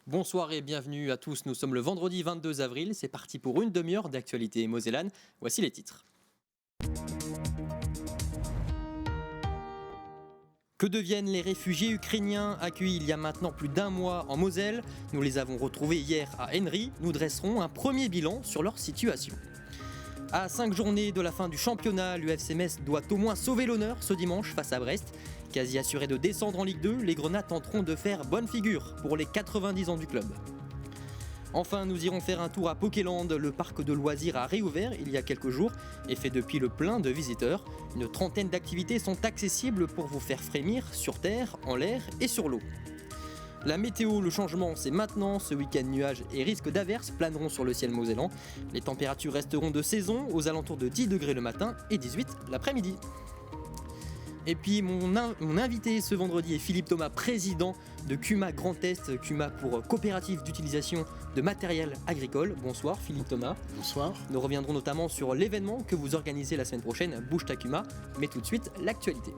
Bonsoir et bienvenue à tous, nous sommes le vendredi 22 avril, c'est parti pour une demi-heure d'actualité mosellane, voici les titres. Que deviennent les réfugiés ukrainiens accueillis il y a maintenant plus d'un mois en Moselle? Nous les avons retrouvés hier à Henry, nous dresserons un premier bilan sur leur situation. À 5 journées de la fin du championnat, l'UFC Metz doit au moins sauver l'honneur ce dimanche face à Brest. Quasi assurés de descendre en Ligue 2, les Grenats tenteront de faire bonne figure pour les 90 ans du club. Enfin, nous irons faire un tour à Pokéland. Le parc de loisirs a réouvert il y a quelques jours et fait depuis le plein de visiteurs. Une trentaine d'activités sont accessibles pour vous faire frémir sur terre, en l'air et sur l'eau. La météo, le changement, c'est maintenant. Ce week-end, nuages et risques d'averses planeront sur le ciel mosellan. Les températures resteront de saison, aux alentours de 10 degrés le matin et 18 l'après-midi. Et puis mon invité ce vendredi est Philippe Thomas, président de CUMA Grand Est, CUMA pour coopérative d'utilisation de matériel agricole. Bonsoir Philippe Thomas. Bonsoir. Nous reviendrons notamment sur l'événement que vous organisez la semaine prochaine, Bouge ta CUMA, mais tout de suite l'actualité.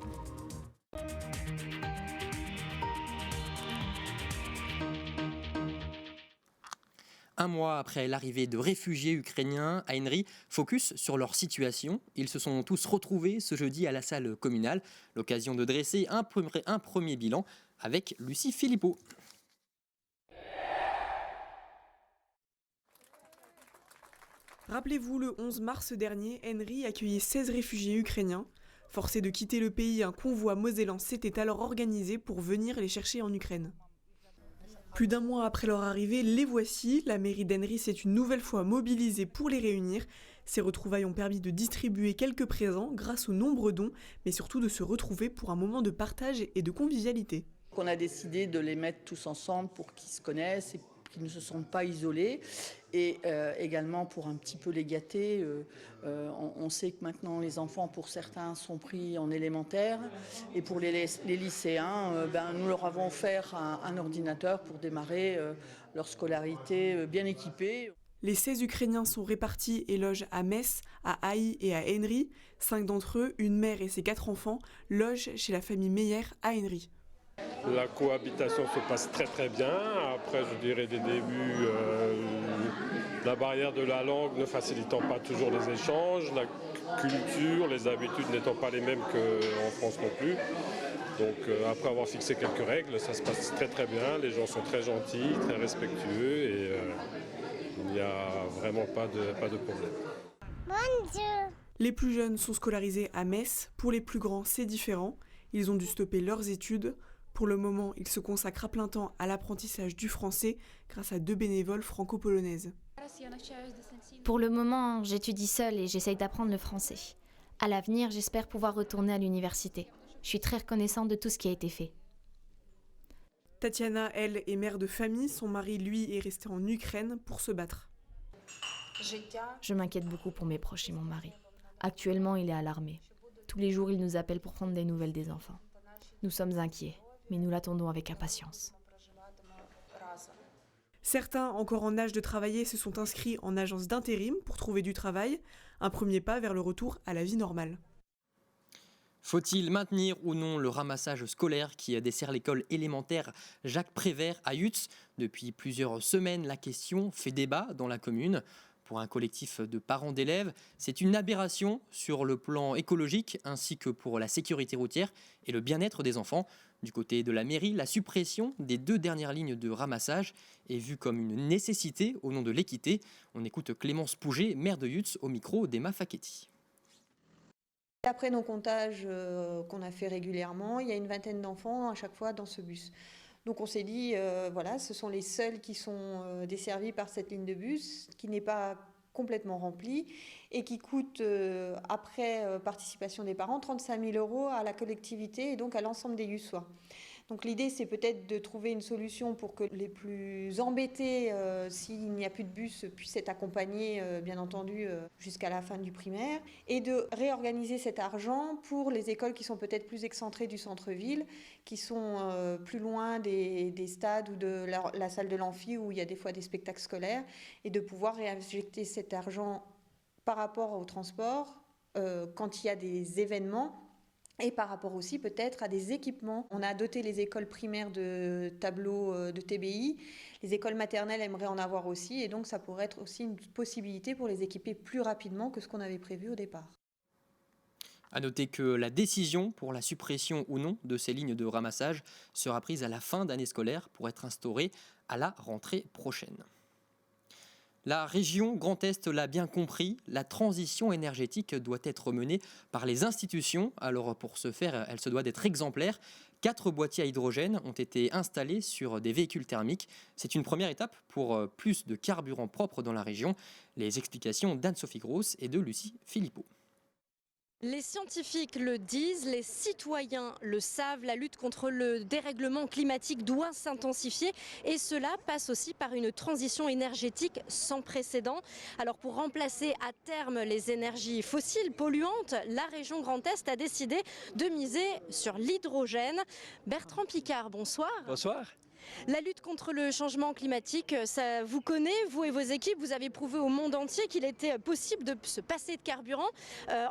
Un mois après l'arrivée de réfugiés ukrainiens à Henry, focus sur leur situation. Ils se sont tous retrouvés ce jeudi à la salle communale, l'occasion de dresser un premier bilan avec Lucie Philippot. Rappelez-vous, le 11 mars dernier, Henry accueillait 16 réfugiés ukrainiens. Forcés de quitter le pays, un convoi mosellan s'était alors organisé pour venir les chercher en Ukraine. Plus d'un mois après leur arrivée, les voici. La mairie d'Henry s'est une nouvelle fois mobilisée pour les réunir. Ces retrouvailles ont permis de distribuer quelques présents grâce aux nombreux dons, mais surtout de se retrouver pour un moment de partage et de convivialité. On a décidé de les mettre tous ensemble pour qu'ils se connaissent et qu'ils ne se sentent pas isolés. Et également pour un petit peu les gâter. On sait que maintenant les enfants, pour certains, sont pris en élémentaire. Et pour les lycéens, nous leur avons offert un ordinateur pour démarrer leur scolarité bien équipée. Les 16 Ukrainiens sont répartis et logent à Metz, à Haï et à Henry. 5 d'entre eux, une mère et ses 4 enfants, logent chez la famille Meyer à Henry. La cohabitation se passe très très bien. Après, je dirais des débuts, la barrière de la langue ne facilitant pas toujours les échanges, la culture, les habitudes n'étant pas les mêmes qu'en France non plus. Donc après avoir fixé quelques règles, ça se passe très très bien. Les gens sont très gentils, très respectueux et il n'y a vraiment pas de problème. Les plus jeunes sont scolarisés à Metz. Pour les plus grands, c'est différent. Ils ont dû stopper leurs études. Pour le moment, ils se consacrent à plein temps à l'apprentissage du français grâce à 2 bénévoles franco-polonaises. Pour le moment, j'étudie seule et j'essaye d'apprendre le français. À l'avenir, j'espère pouvoir retourner à l'université. Je suis très reconnaissante de tout ce qui a été fait. Tatiana, elle, est mère de famille. Son mari, lui, est resté en Ukraine pour se battre. Je m'inquiète beaucoup pour mes proches et mon mari. Actuellement, il est à l'armée. Tous les jours, il nous appelle pour prendre des nouvelles des enfants. Nous sommes inquiets, mais nous l'attendons avec impatience. Certains, encore en âge de travailler, se sont inscrits en agence d'intérim pour trouver du travail. Un premier pas vers le retour à la vie normale. Faut-il maintenir ou non le ramassage scolaire qui dessert l'école élémentaire Jacques Prévert à Yutz? Depuis plusieurs semaines, la question fait débat dans la commune. Pour un collectif de parents d'élèves, c'est une aberration sur le plan écologique ainsi que pour la sécurité routière et le bien-être des enfants. Du côté de la mairie, la suppression des 2 dernières lignes de ramassage est vue comme une nécessité au nom de l'équité. On écoute Clémence Pouget, maire de Yutz, au micro d'Emma Facchetti. Après nos comptages qu'on a fait régulièrement, il y a une vingtaine d'enfants à chaque fois dans ce bus. Donc on s'est dit, voilà, ce sont les seuls qui sont desservis par cette ligne de bus, qui n'est pas complètement remplie et qui coûte, après participation des parents, 35 000 € à la collectivité et donc à l'ensemble des Yussois. Donc l'idée, c'est peut-être de trouver une solution pour que les plus embêtés, s'il n'y a plus de bus, puissent être accompagnés, bien entendu, jusqu'à la fin du primaire, et de réorganiser cet argent pour les écoles qui sont peut-être plus excentrées du centre-ville, qui sont plus loin des stades ou de la salle de l'amphi où il y a des fois des spectacles scolaires, et de pouvoir réinjecter cet argent par rapport au transport quand il y a des événements Et par rapport aussi peut-être à des équipements. On a doté les écoles primaires de tableaux de TBI. Les écoles maternelles aimeraient en avoir aussi. Et donc ça pourrait être aussi une possibilité pour les équiper plus rapidement que ce qu'on avait prévu au départ. A noter que la décision pour la suppression ou non de ces lignes de ramassage sera prise à la fin d'année scolaire pour être instaurée à la rentrée prochaine. La région Grand Est l'a bien compris, la transition énergétique doit être menée par les institutions. Alors pour ce faire, elle se doit d'être exemplaire. 4 boîtiers à hydrogène ont été installés sur des véhicules thermiques. C'est une première étape pour plus de carburant propre dans la région. Les explications d'Anne-Sophie Gross et de Lucie Philippot. Les scientifiques le disent, les citoyens le savent, la lutte contre le dérèglement climatique doit s'intensifier et cela passe aussi par une transition énergétique sans précédent. Alors pour remplacer à terme les énergies fossiles polluantes, la région Grand Est a décidé de miser sur l'hydrogène. Bertrand Picard, bonsoir. Bonsoir. La lutte contre le changement climatique, ça vous connaît, vous et vos équipes, vous avez prouvé au monde entier qu'il était possible de se passer de carburant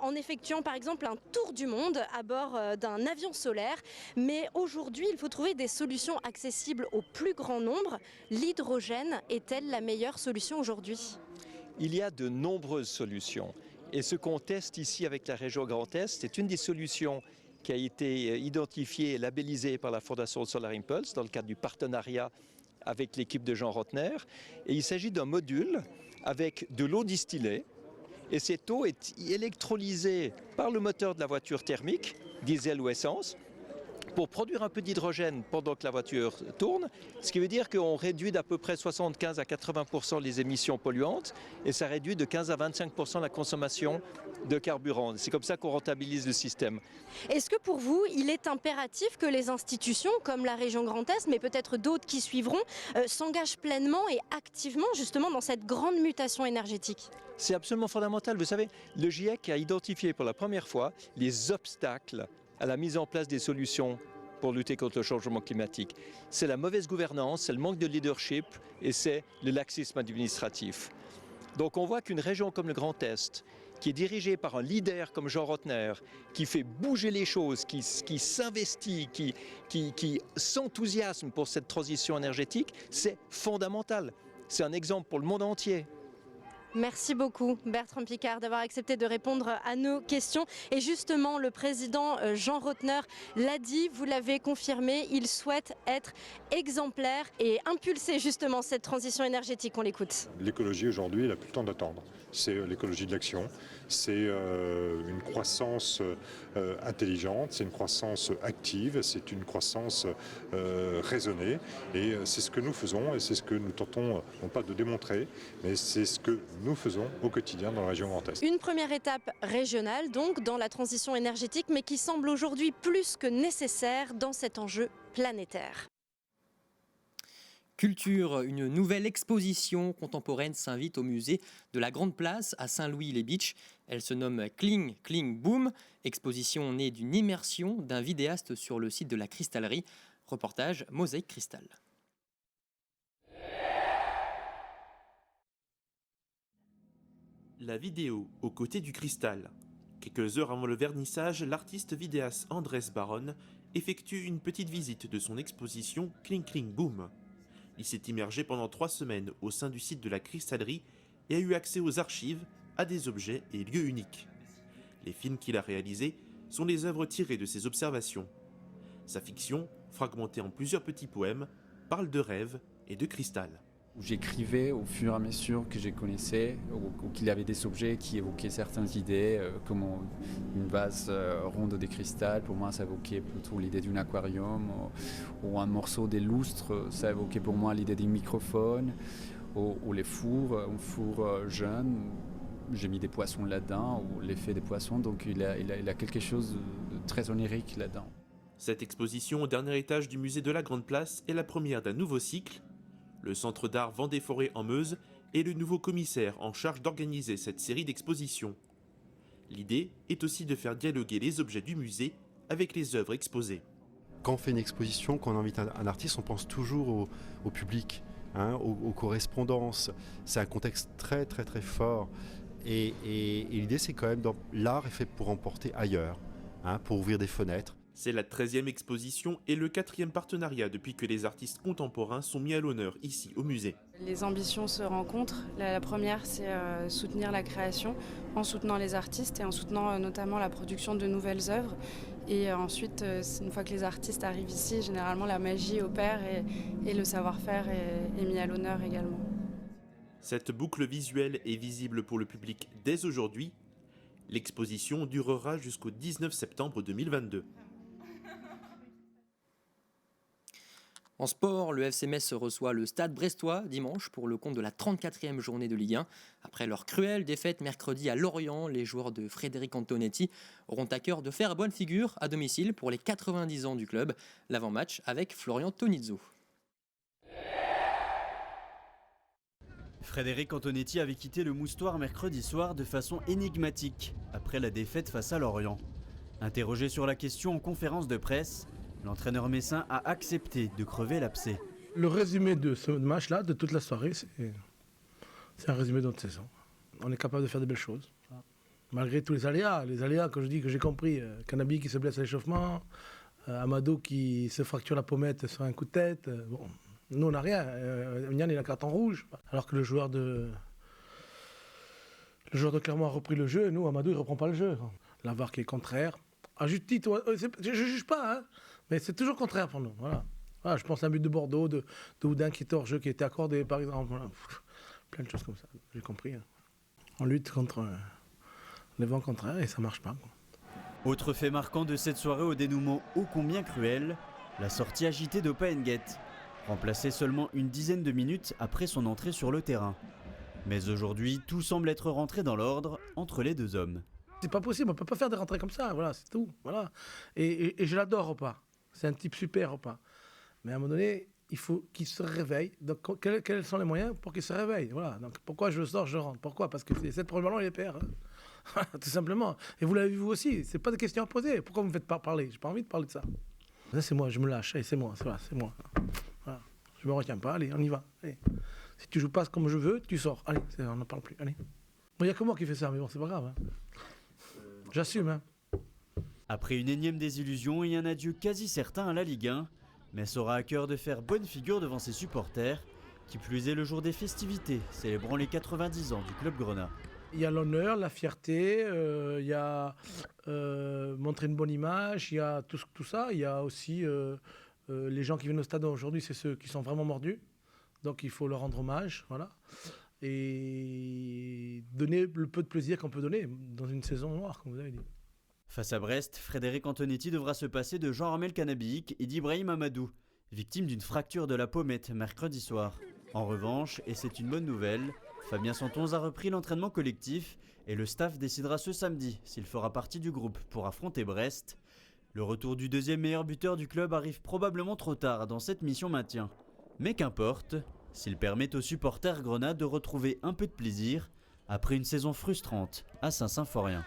en effectuant par exemple un tour du monde à bord d'un avion solaire. Mais aujourd'hui, il faut trouver des solutions accessibles au plus grand nombre. L'hydrogène est-elle la meilleure solution aujourd'hui ? Il y a de nombreuses solutions et ce qu'on teste ici avec la région Grand Est, c'est une des solutions qui a été identifié et labellisé par la Fondation Solar Impulse dans le cadre du partenariat avec l'équipe de Jean Rotner. Et il s'agit d'un module avec de l'eau distillée. Et cette eau est électrolysée par le moteur de la voiture thermique, diesel ou essence, pour produire un peu d'hydrogène pendant que la voiture tourne, ce qui veut dire qu'on réduit d'à peu près 75 à 80% les émissions polluantes et ça réduit de 15 à 25% la consommation de carburant. C'est comme ça qu'on rentabilise le système. Est-ce que pour vous, il est impératif que les institutions comme la région Grand Est, mais peut-être d'autres qui suivront, s'engagent pleinement et activement justement dans cette grande mutation énergétique ? C'est absolument fondamental. Vous savez, le GIEC a identifié pour la première fois les obstacles à la mise en place des solutions pour lutter contre le changement climatique. C'est la mauvaise gouvernance, c'est le manque de leadership et c'est le laxisme administratif. Donc on voit qu'une région comme le Grand Est, qui est dirigée par un leader comme Jean Rotner, qui fait bouger les choses, qui s'investit, qui s'enthousiasme pour cette transition énergétique, c'est fondamental. C'est un exemple pour le monde entier. Merci beaucoup Bertrand Picard d'avoir accepté de répondre à nos questions. Et justement, le président Jean Rotner l'a dit, vous l'avez confirmé, il souhaite être exemplaire et impulser justement cette transition énergétique. On l'écoute. L'écologie aujourd'hui, elle n'a plus le temps d'attendre. C'est l'écologie de l'action, c'est une croissance intelligente, c'est une croissance active, c'est une croissance raisonnée. Et c'est ce que nous faisons et c'est ce que nous tentons, non pas de démontrer, mais c'est ce que nous faisons au quotidien dans la région Grand Est. Une première étape régionale donc dans la transition énergétique, mais qui semble aujourd'hui plus que nécessaire dans cet enjeu planétaire. Culture, une nouvelle exposition contemporaine s'invite au musée de la Grande Place à Saint-Louis-les-Bitches. Elle se nomme Kling Kling Boom, exposition née d'une immersion d'un vidéaste sur le site de la cristallerie. Reportage Mosaïque Cristal. La vidéo aux côtés du cristal. Quelques heures avant le vernissage, l'artiste vidéaste Andrés Baron effectue une petite visite de son exposition Kling Kling Boom. Il s'est immergé pendant 3 semaines au sein du site de la cristallerie et a eu accès aux archives, à des objets et lieux uniques. Les films qu'il a réalisés sont les œuvres tirées de ses observations. Sa fiction, fragmentée en plusieurs petits poèmes, parle de rêve et de cristal. J'écrivais au fur et à mesure que je connaissais, ou qu'il y avait des objets qui évoquaient certaines idées, comme une vase ronde de cristal. Pour moi, ça évoquait plutôt l'idée d'un aquarium, ou un morceau de lustre, ça évoquait pour moi l'idée d'un microphone, ou les fours, un four jeune. J'ai mis des poissons là-dedans, ou l'effet des poissons, donc il a quelque chose de très onirique là-dedans. Cette exposition au dernier étage du musée de la Grande Place est la première d'un nouveau cycle. Le centre d'art Vendée-Forêt en Meuse est le nouveau commissaire en charge d'organiser cette série d'expositions. L'idée est aussi de faire dialoguer les objets du musée avec les œuvres exposées. Quand on fait une exposition, quand on invite un artiste, on pense toujours au public, aux correspondances. C'est un contexte très très très fort. Et l'idée, c'est quand même, l'art est fait pour emporter ailleurs. pour ouvrir des fenêtres. C'est la 13e exposition et le 4e partenariat depuis que les artistes contemporains sont mis à l'honneur ici au musée. Les ambitions se rencontrent. La première, c'est soutenir la création en soutenant les artistes et en soutenant notamment la production de nouvelles œuvres. Et ensuite, une fois que les artistes arrivent ici, généralement la magie opère et le savoir-faire est mis à l'honneur également. Cette boucle visuelle est visible pour le public dès aujourd'hui. L'exposition durera jusqu'au 19 septembre 2022. En sport, le FC Metz reçoit le Stade Brestois dimanche pour le compte de la 34e journée de Ligue 1. Après leur cruelle défaite mercredi à Lorient, les joueurs de Frédéric Antonetti auront à cœur de faire bonne figure à domicile pour les 90 ans du club. L'avant-match avec Florian Tonizzo. Frédéric Antonetti avait quitté le Moustoir mercredi soir de façon énigmatique après la défaite face à Lorient. Interrogé sur la question en conférence de presse, l'entraîneur messin a accepté de crever l'abcès. Le résumé de ce match-là, de toute la soirée, c'est un résumé de notre saison. On est capable de faire de belles choses. Malgré tous les aléas, que je dis que j'ai compris, Canabi qui se blesse à l'échauffement, Amado qui se fracture la pommette sur un coup de tête. Bon, nous on n'a rien. Nian il a un carton rouge. Alors que le joueur de Clermont a repris le jeu, nous Amado il reprend pas le jeu. La VAR qui est contraire. À juste titre, je ne juge pas, hein, mais c'est toujours contraire pour nous. Voilà, je pense à un but de Bordeaux, de Houdin qui était hors jeu, qui était accordé par exemple. Voilà. Plein de choses comme ça, j'ai compris. Hein. On lutte contre les vents contraires et ça ne marche pas. Quoi. Autre fait marquant de cette soirée au dénouement ô combien cruel, la sortie agitée d'Opa Nguet, remplacée seulement une dizaine de minutes après son entrée sur le terrain. Mais aujourd'hui, tout semble être rentré dans l'ordre entre les deux hommes. C'est pas possible, on peut pas faire des rentrées comme ça, voilà, c'est tout. Voilà. Et je l'adore, Opa. C'est un type super, Opa. Mais à un moment donné, il faut qu'il se réveille. Donc, quels sont les moyens pour qu'il se réveille? Voilà. Donc, pourquoi je sors, je rentre? Pourquoi? Parce que c'est 7 premiers ballons, il les perd. Hein. Tout simplement. Et vous l'avez vu vous aussi, c'est pas des questions à poser. Pourquoi vous me faites pas parler? J'ai pas envie de parler de ça. Ça, c'est moi, je me lâche. Allez, c'est moi, c'est moi. Voilà. Je me retiens pas, allez, on y va. Allez. Si tu joues pas comme je veux, tu sors. Allez, on n'en parle plus. Allez. Bon, il n'y a que moi qui fais ça, mais bon, c'est pas grave. Hein. J'assume. Hein. Après une énième désillusion et un adieu quasi certain à la Ligue 1, Metz aura à cœur de faire bonne figure devant ses supporters, qui plus est le jour des festivités, célébrant les 90 ans du club grenat. Il y a l'honneur, la fierté, il y a montrer une bonne image, il y a tout ça. Il y a aussi les gens qui viennent au stade aujourd'hui, c'est ceux qui sont vraiment mordus. Donc il faut leur rendre hommage, voilà. Et donner le peu de plaisir qu'on peut donner dans une saison noire, comme vous avez dit. Face à Brest, Frédéric Antonetti devra se passer de Jean-Armel Canabic et d'Ibrahim Amadou, victime d'une fracture de la pommette mercredi soir. En revanche, et c'est une bonne nouvelle, Fabien Santonze a repris l'entraînement collectif et le staff décidera ce samedi s'il fera partie du groupe pour affronter Brest. Le retour du deuxième meilleur buteur du club arrive probablement trop tard dans cette mission maintien. Mais qu'importe, s'il permet aux supporters grenats de retrouver un peu de plaisir après une saison frustrante à Saint-Symphorien.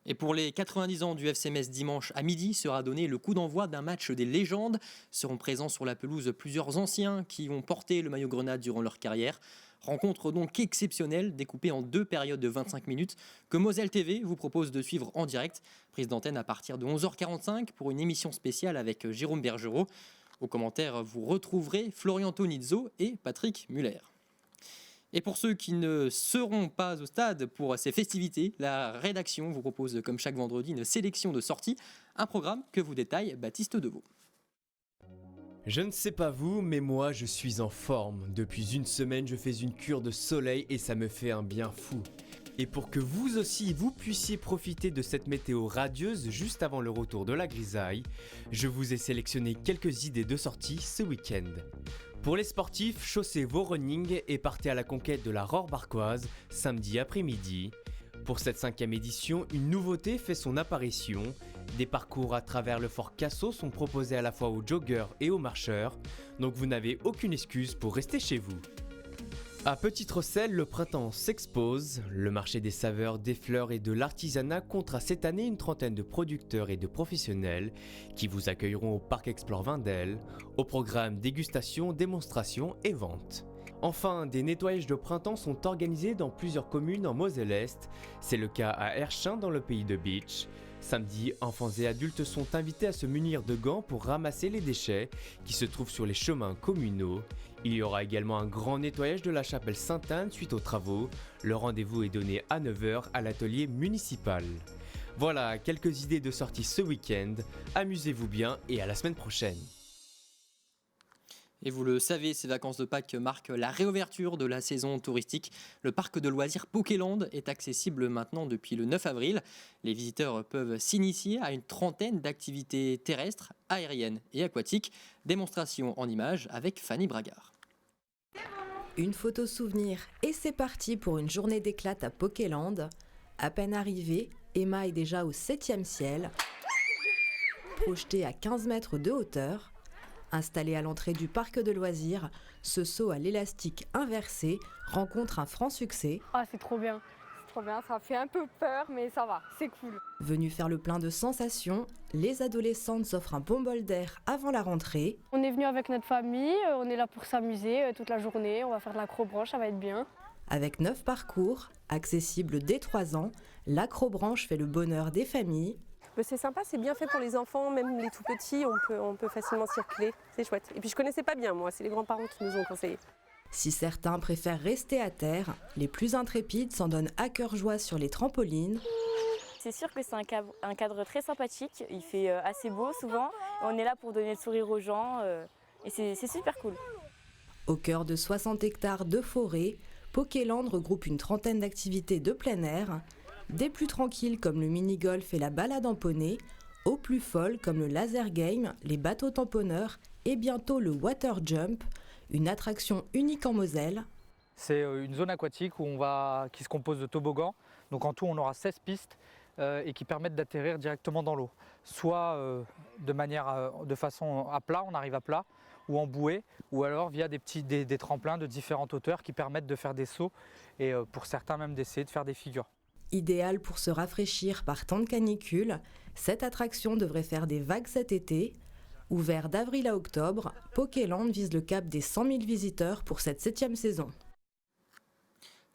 Et pour les 90 ans du FC Metz, dimanche à midi sera donné le coup d'envoi d'un match des légendes. Seront présents sur la pelouse plusieurs anciens qui ont porté le maillot grenat durant leur carrière. Rencontre donc exceptionnelle, découpée en 2 périodes de 25 minutes, que Moselle TV vous propose de suivre en direct. Prise d'antenne à partir de 11h45 pour une émission spéciale avec Jérôme Bergerot. Aux commentaires, vous retrouverez Florian Tonizzo et Patrick Muller. Et pour ceux qui ne seront pas au stade pour ces festivités, la rédaction vous propose comme chaque vendredi une sélection de sorties, un programme que vous détaille Baptiste Deveau. Je ne sais pas vous, mais moi je suis en forme. Depuis une semaine, je fais une cure de soleil et ça me fait un bien fou. Et pour que vous aussi vous puissiez profiter de cette météo radieuse juste avant le retour de la grisaille, je vous ai sélectionné quelques idées de sorties ce week-end. Pour les sportifs, chaussez vos running et partez à la conquête de la Rore Barquoise samedi après-midi. Pour cette 5e édition, une nouveauté fait son apparition. Des parcours à travers le fort Cassot sont proposés à la fois aux joggeurs et aux marcheurs, donc vous n'avez aucune excuse pour rester chez vous. À Petite-Rosselle, le printemps s'expose. Le marché des saveurs, des fleurs et de l'artisanat comptera cette année une trentaine de producteurs et de professionnels qui vous accueilleront au Parc Explore Vindel, au programme dégustation, démonstration et vente. Enfin, des nettoyages de printemps sont organisés dans plusieurs communes en Moselle-Est. C'est le cas à Erchin dans le pays de Bitche. Samedi, enfants et adultes sont invités à se munir de gants pour ramasser les déchets qui se trouvent sur les chemins communaux. Il y aura également un grand nettoyage de la chapelle Sainte-Anne suite aux travaux. Le rendez-vous est donné à 9h à l'atelier municipal. Voilà, quelques idées de sortie ce week-end. Amusez-vous bien et à la semaine prochaine. Et vous le savez, ces vacances de Pâques marquent la réouverture de la saison touristique. Le parc de loisirs Pokéland est accessible maintenant depuis le 9 avril. Les visiteurs peuvent s'initier à une trentaine d'activités terrestres, aériennes et aquatiques. Démonstration en images avec Fanny Bragard. Une photo souvenir et c'est parti pour une journée d'éclate à Pokéland. À peine arrivée, Emma est déjà au 7e ciel, projetée à 15 mètres de hauteur. Installé à l'entrée du parc de loisirs, ce saut à l'élastique inversé rencontre un franc succès. Ah, c'est trop bien, ça fait un peu peur mais ça va, c'est cool. Venus faire le plein de sensations, les adolescentes s'offrent un bon bol d'air avant la rentrée. On est venu avec notre famille, on est là pour s'amuser toute la journée, on va faire de l'acrobranche, ça va être bien. Avec 9 parcours, accessibles dès 3 ans, l'acrobranche fait le bonheur des familles. C'est sympa, c'est bien fait pour les enfants, même les tout petits, on peut facilement circuler, c'est chouette. Et puis je connaissais pas bien moi, c'est les grands-parents qui nous ont conseillé. Si certains préfèrent rester à terre, les plus intrépides s'en donnent à cœur joie sur les trampolines. C'est sûr que c'est un cadre très sympathique, il fait assez beau souvent, on est là pour donner le sourire aux gens et c'est super cool. Au cœur de 60 hectares de forêt, Pokéland regroupe une trentaine d'activités de plein air. Des plus tranquilles comme le mini-golf et la balade en poney, aux plus folles comme le laser game, les bateaux tamponneurs et bientôt le water jump, une attraction unique en Moselle. C'est une zone aquatique qui se compose de toboggans, donc en tout on aura 16 pistes et qui permettent d'atterrir directement dans l'eau. Soit de façon à plat, on arrive à plat, ou en bouée, ou alors via des tremplins de différentes hauteurs qui permettent de faire des sauts et pour certains même d'essayer de faire des figures. Idéal pour se rafraîchir par temps de canicule, cette attraction devrait faire des vagues cet été. Ouvert d'avril à octobre, Pokéland vise le cap des 100 000 visiteurs pour cette 7e saison.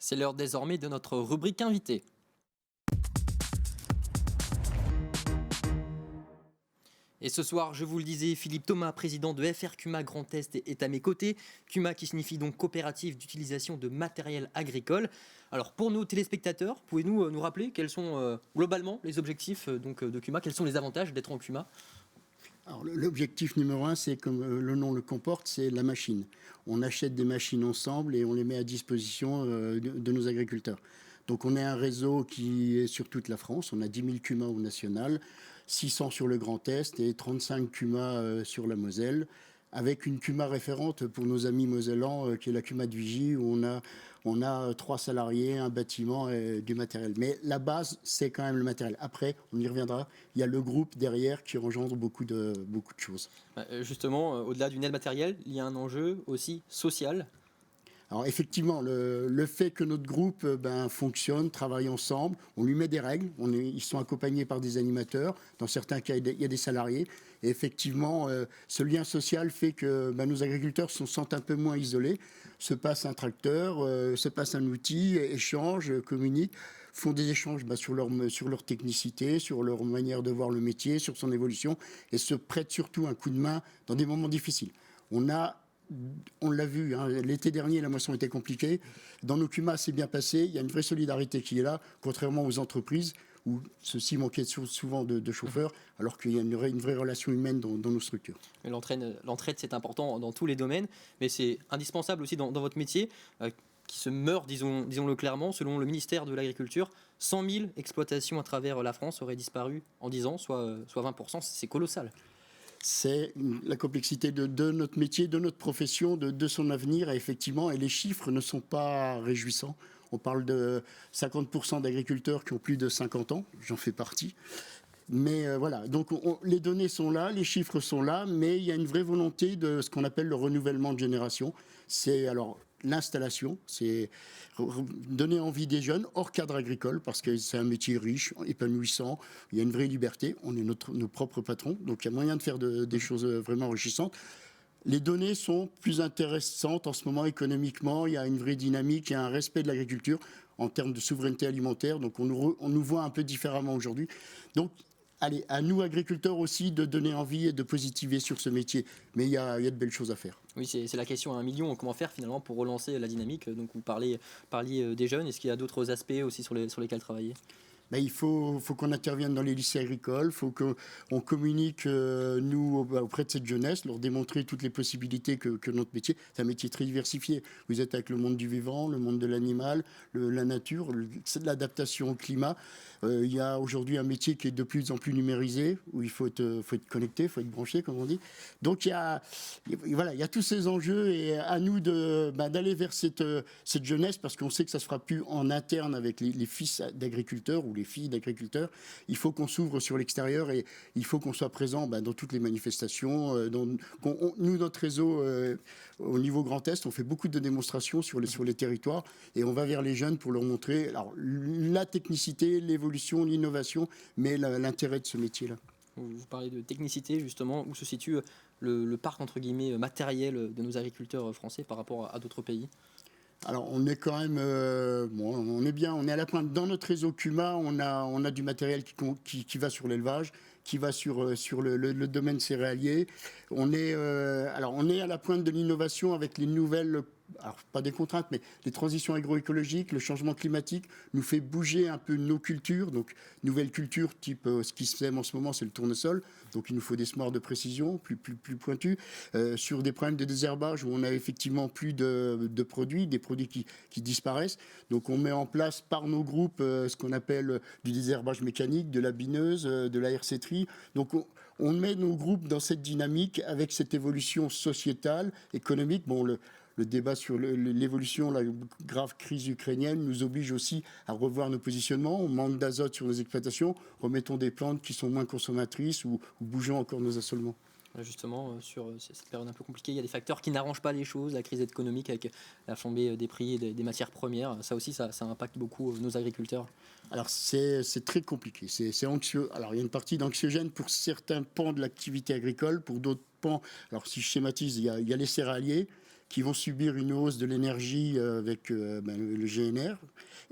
C'est l'heure désormais de notre rubrique invitée. Et ce soir, je vous le disais, Philippe Thomas, président de FR Cuma Grand Est, est à mes côtés. Cuma qui signifie donc coopérative d'utilisation de matériel agricole. Alors pour nos téléspectateurs, pouvez-vous nous rappeler quels sont globalement les objectifs de Cuma? Quels sont les avantages d'être en Cuma? Alors, l'objectif numéro 1, c'est comme le nom le comporte, c'est la machine. On achète des machines ensemble et on les met à disposition de nos agriculteurs. Donc on est un réseau qui est sur toute la France. On a 10 000 Cuma au national, 600 sur le Grand Est et 35 Cuma sur la Moselle, avec une Cuma référente pour nos amis mosellans, qui est la Cuma de Vigie, où on a 3 salariés, un bâtiment et du matériel. Mais la base, c'est quand même le matériel. Après, on y reviendra, il y a le groupe derrière qui engendre beaucoup de choses. Justement, au-delà du net matériel, il y a un enjeu aussi social. Alors effectivement, le fait que notre groupe fonctionne, travaille ensemble, on lui met des règles, ils sont accompagnés par des animateurs, dans certains cas il y a des salariés, et effectivement ce lien social fait que nos agriculteurs se sentent un peu moins isolés, se passe un tracteur, se passe un outil, échangent, communiquent, font des échanges sur leur technicité, sur leur manière de voir le métier, sur son évolution, et se prêtent surtout un coup de main dans des moments difficiles. On l'a vu, l'été dernier, la moisson était compliquée. Dans nos Cuma, c'est bien passé. Il y a une vraie solidarité qui est là, contrairement aux entreprises où ceux-ci manquaient souvent de chauffeurs, alors qu'il y a une vraie relation humaine dans nos structures. L'entraide, c'est important dans tous les domaines, mais c'est indispensable aussi dans votre métier, qui se meurt, disons-le clairement. Selon le ministère de l'Agriculture, 100 000 exploitations à travers la France auraient disparu en 10 ans, soit 20%. C'est colossal. C'est la complexité de notre métier, de notre profession, de son avenir. Et effectivement, et les chiffres ne sont pas réjouissants. On parle de 50% d'agriculteurs qui ont plus de 50 ans. J'en fais partie. Mais voilà, donc les données sont là, les chiffres sont là, mais il y a une vraie volonté de ce qu'on appelle le renouvellement de génération. C'est alors l'installation, c'est donner envie des jeunes hors cadre agricole, parce que c'est un métier riche, épanouissant, il y a une vraie liberté, on est nos propres patrons, donc il y a moyen de faire des choses vraiment enrichissantes. Les données sont plus intéressantes en ce moment économiquement. Il y a une vraie dynamique, il y a un respect de l'agriculture en termes de souveraineté alimentaire. Donc on nous voit un peu différemment aujourd'hui. Donc allez, à nous agriculteurs aussi de donner envie et de positiver sur ce métier. Mais il y a de belles choses à faire. Oui, c'est la question à 1 million. Comment faire finalement pour relancer la dynamique? Donc vous parliez des jeunes. Est-ce qu'il y a d'autres aspects aussi sur lesquels travailler? Il faut qu'on intervienne dans les lycées agricoles, il faut qu'on communique, nous, auprès de cette jeunesse, leur démontrer toutes les possibilités que notre métier. C'est un métier très diversifié. Vous êtes avec le monde du vivant, le monde de l'animal, la nature, c'est de l'adaptation au climat. Il y a aujourd'hui un métier qui est de plus en plus numérisé, où il faut être connecté, il faut être branché, comme on dit. Donc il y a tous ces enjeux et à nous d'aller vers cette jeunesse, parce qu'on sait que ça ne se fera plus en interne avec les fils d'agriculteurs ou les filles d'agriculteurs. Il faut qu'on s'ouvre sur l'extérieur et il faut qu'on soit présent dans toutes les manifestations. Nous, notre réseau, au niveau Grand Est, on fait beaucoup de démonstrations sur les territoires et on va vers les jeunes pour leur montrer la technicité, l'évolution, l'innovation, mais l'intérêt de ce métier-là. Vous parlez de technicité, justement, où se situe le parc, entre guillemets, matériel de nos agriculteurs français par rapport à d'autres pays? Alors on est quand même, on est bien, on est à la pointe. Dans notre réseau CUMA, on a du matériel qui va sur l'élevage, qui va sur le domaine céréalier. On est à la pointe de l'innovation avec les nouvelles, alors pas des contraintes, mais les transitions agroécologiques, le changement climatique nous fait bouger un peu nos cultures. Donc nouvelles cultures type ce qui se sème en ce moment, c'est le tournesol. Donc il nous faut des semoirs de précision plus pointus. Sur des problèmes de désherbage où on a effectivement plus de produits, des produits qui disparaissent. Donc on met en place par nos groupes ce qu'on appelle du désherbage mécanique, de la bineuse, de la herséterie. Donc on met nos groupes dans cette dynamique avec cette évolution sociétale, économique. Bon, le débat sur l'évolution, la grave crise ukrainienne nous oblige aussi à revoir nos positionnements. On manque d'azote sur nos exploitations, remettons des plantes qui sont moins consommatrices ou bougeons encore nos assolements. Justement, sur cette période un peu compliquée, il y a des facteurs qui n'arrangent pas les choses, la crise économique avec la flambée des prix des matières premières. Ça aussi, ça impacte beaucoup nos agriculteurs. Alors c'est très compliqué, c'est anxieux. Alors il y a une partie d'anxiogène pour certains pans de l'activité agricole, pour d'autres pans, alors si je schématise, il y a les céréaliers qui vont subir une hausse de l'énergie avec le GNR,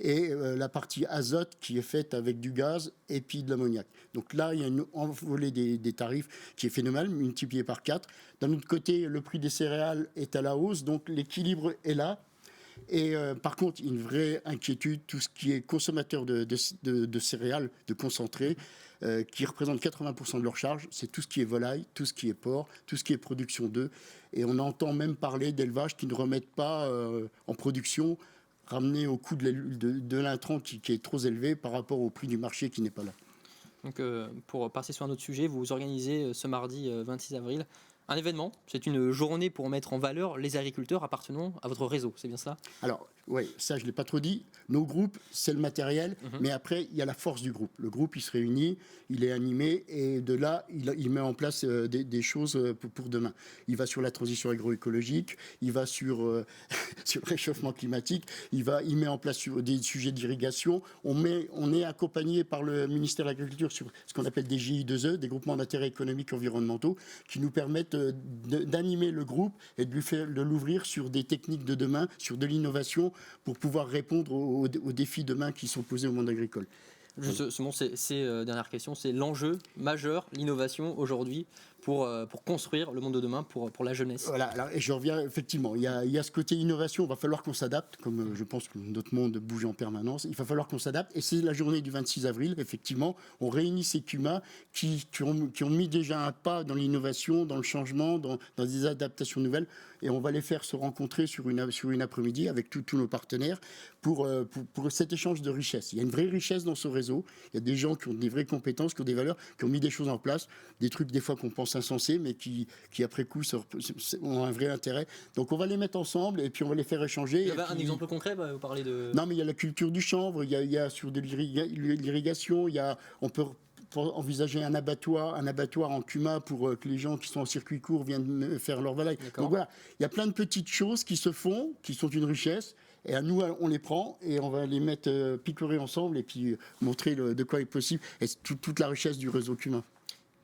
et la partie azote qui est faite avec du gaz et puis de l'ammoniac. Donc là, il y a une envolée des tarifs qui est phénoménale, multipliée par 4. D'un autre côté, le prix des céréales est à la hausse, donc l'équilibre est là. Et par contre, une vraie inquiétude, tout ce qui est consommateur de céréales, de concentré, qui représente 80% de leur charge, c'est tout ce qui est volaille, tout ce qui est porc, tout ce qui est production d'œufs. Et on entend même parler d'élevages qui ne remettent pas en production, ramenés au coût de l'intrant qui est trop élevé par rapport au prix du marché qui n'est pas là. Donc pour passer sur un autre sujet, vous organisez ce mardi 26 avril un événement. C'est une journée pour mettre en valeur les agriculteurs appartenant à votre réseau, c'est bien cela? Alors, oui, ça je ne l'ai pas trop dit. Nos groupes, c'est le matériel, mais après, il y a la force du groupe. Le groupe, il se réunit, il est animé, et de là, il met en place des choses pour demain. Il va sur la transition agroécologique, il va sur le réchauffement climatique, il met en place sur des sujets d'irrigation. On est accompagné par le ministère de l'Agriculture sur ce qu'on appelle des GI2E, des groupements d'intérêt économiques et environnementaux, qui nous permettent d'animer le groupe et de l'ouvrir sur des techniques de demain, sur de l'innovation, pour pouvoir répondre aux défis demain qui sont posés au monde agricole. Justement, dernière question, c'est l'enjeu majeur, l'innovation aujourd'hui pour construire le monde de demain pour la jeunesse. Voilà, alors, et je reviens, effectivement, il y a ce côté innovation, il va falloir qu'on s'adapte, comme je pense que notre monde bouge en permanence, il va falloir qu'on s'adapte, et c'est la journée du 26 avril, effectivement, on réunit ces CUMA qui ont mis déjà un pas dans l'innovation, dans le changement, dans des adaptations nouvelles, et on va les faire se rencontrer sur une après-midi avec tous nos partenaires pour cet échange de richesse. Il y a une vraie richesse dans ce réseau, il y a des gens qui ont des vraies compétences, qui ont des valeurs, qui ont mis des choses en place, des trucs des fois qu'on pense insensés, mais qui après coup ont un vrai intérêt. Donc on va les mettre ensemble et puis on va les faire échanger. Il y avait un exemple concret, vous parlez de... Non, mais il y a la culture du chanvre, il y a sur de l'irrigation, on peut envisager un abattoir en CUMA pour que les gens qui sont en circuit court viennent faire leur volaille. Donc voilà, il y a plein de petites choses qui se font, qui sont une richesse. Et à nous, on les prend et on va les mettre picorer ensemble et puis montrer de quoi est possible et toute la richesse du réseau CUMA.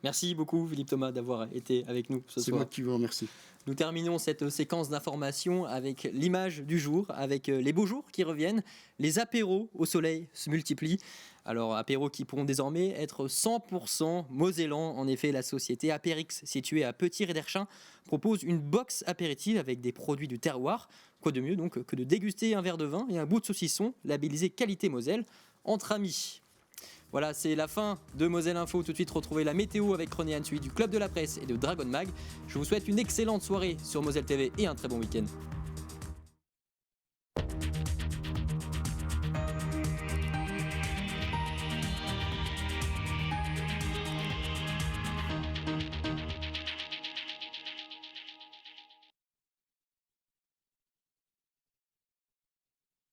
Merci beaucoup Philippe Thomas d'avoir été avec nous ce soir. C'est moi qui vous remercie. Nous terminons cette séquence d'information avec l'image du jour, avec les beaux jours qui reviennent. Les apéros au soleil se multiplient. Alors apéros qui pourront désormais être 100% mosellans. En effet, la société Apérix, située à Petit-Réderchin, propose une box apéritive avec des produits du terroir. Quoi de mieux donc que de déguster un verre de vin et un bout de saucisson labellisé qualité Moselle entre amis. Voilà, c'est la fin de Moselle Info. Tout de suite, retrouvez la météo avec René Hansuy du Club de la Presse et de Dragon Mag. Je vous souhaite une excellente soirée sur Moselle TV et un très bon week-end.